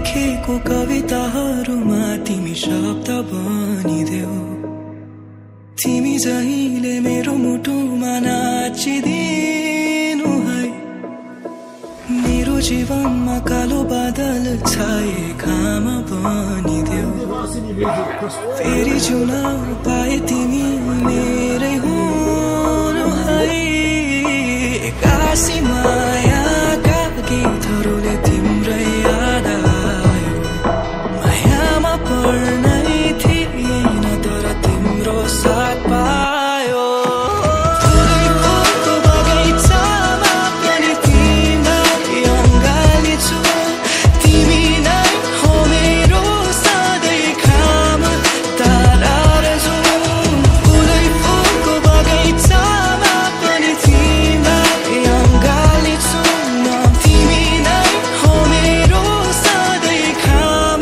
लेखेको कविताहरूमा तिमी शब्द बनिदेऊ। तिमी जहिले मेरो मुटुमा नाचिदिनु है। मेरो जीवनमा कालो बादल छाए घाम बनिदेऊ। फेरि जिउन पाए तिमी मेरै हुनु है। एक्कासी मायाका गीतहरूले तिम्रै याद आयो। मायामा पर्नै थिएन तर तिम्रो साथ पायो। फुलको बगैँचामा पनि तिमीलाई अँगालिछु। तिमी नै हो मेरो सधैँ खाम तारा र जुन। फुलको बगैँचामा पनि तिमीलाई अँगालिछु म। तिमी नै हो मेरो सधैँ खाम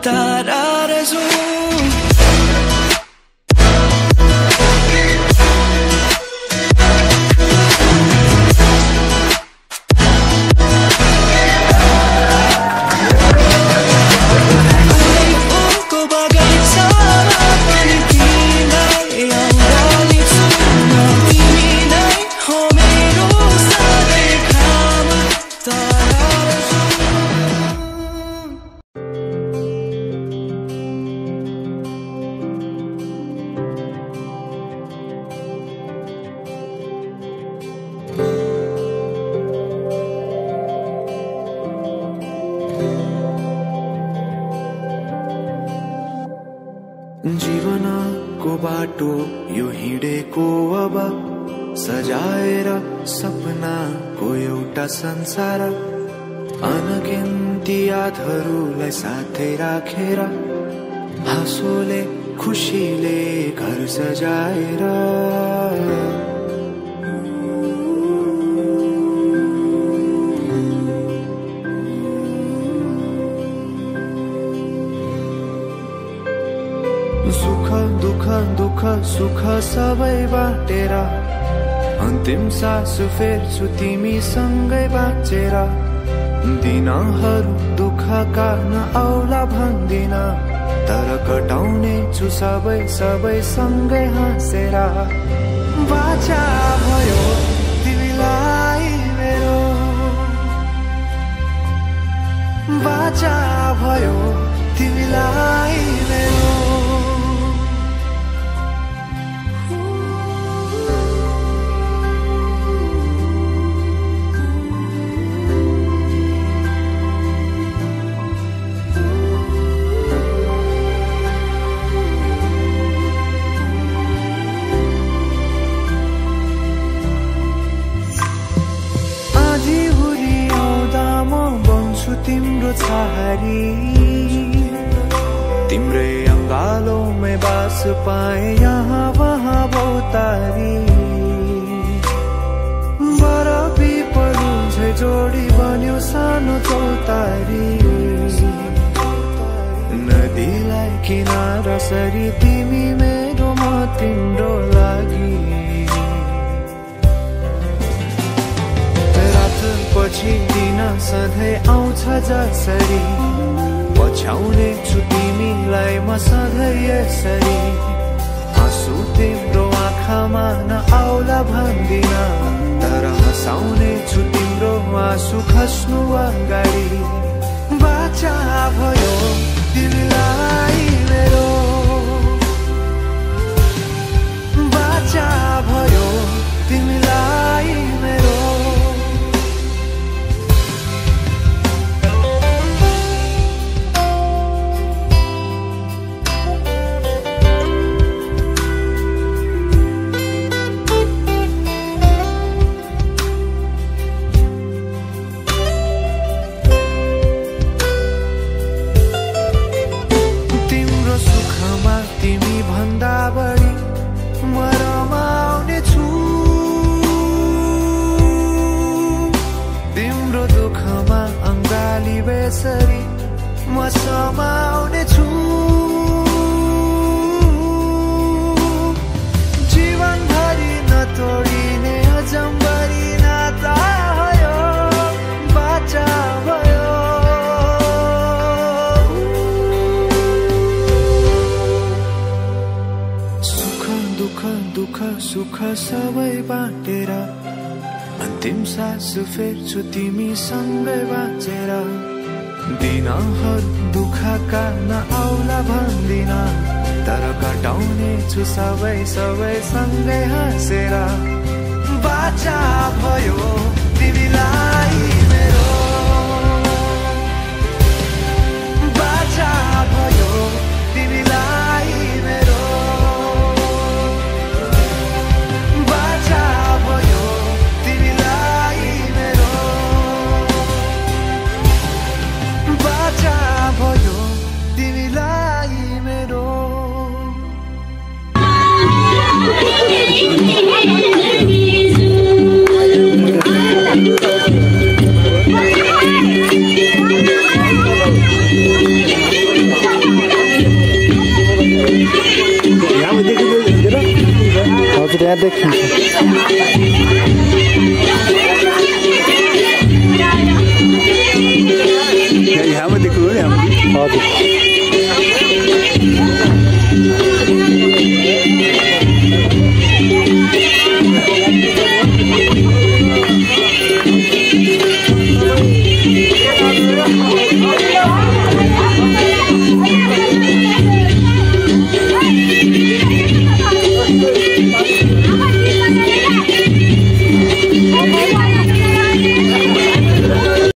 तारा र जुन। फुलको बगैँचामा पनि तिमीलाई अँगालिछु म। तिमी नै हो मेरो सधैँ खाम तारा र जुन। जीवनको बाटो यो हिँडेको अब सजाएर सपनाको एउटा संसार। अनगिन्ती यादहरूलाई साथै राखेर हाँसोले खुसीले घर सजाएर। सुख दुःख दुःख सुख सबै बाटेर अन्तिम सास फेर्छु तिमीसँगै बाँचेर। दिनहरू दुःखका नआउला भन्दिन तर कटाउने छु सबै सबै सँगै हाँसेर। बाचा भयो तिमीलाई मेरो। बाचा भयो तिमीलाई मेरो। तिम्रो छहारी तिम्रै अङ्गालोमै बास पाए यहाँ वहाँ बहुतारी। बर पिपलु झै जोडी बन्यो सानो चौतारी। नदीलाई किनारा सरी तिमी मेरो म तिम्रो लागि। पछि दिन सधैँ आउँछ जसरी पछ्याउने छु तिमीलाई म सधैँ यसरी। आँसु तिम्रो आँखामा नआउला भन्दिन तर हँसाउने छु तिम्रो आँसु खस्नु अगाडि। बाचा भयो तिमीलाई मेरो। बाचा भयो तिमीलाई मेरो। दुःख सुख सबै बाँडेर अन्तिम सास फेर्छु तिमीसँगै बाँचेर दिनहरू दुःखका नआउला भन्दिन तर कटाउने छु सबै सँगै हाँसेर बाचा भयो तिमीलाई मेरो बाचा भयो तिमीलाई मेरो बाचा भयो तिमीलाई मेरो बाचा भयो तिमीलाई मेरो हजुर यहाँ देखिन्छ यहाँमा देख्नु हो नि हजुर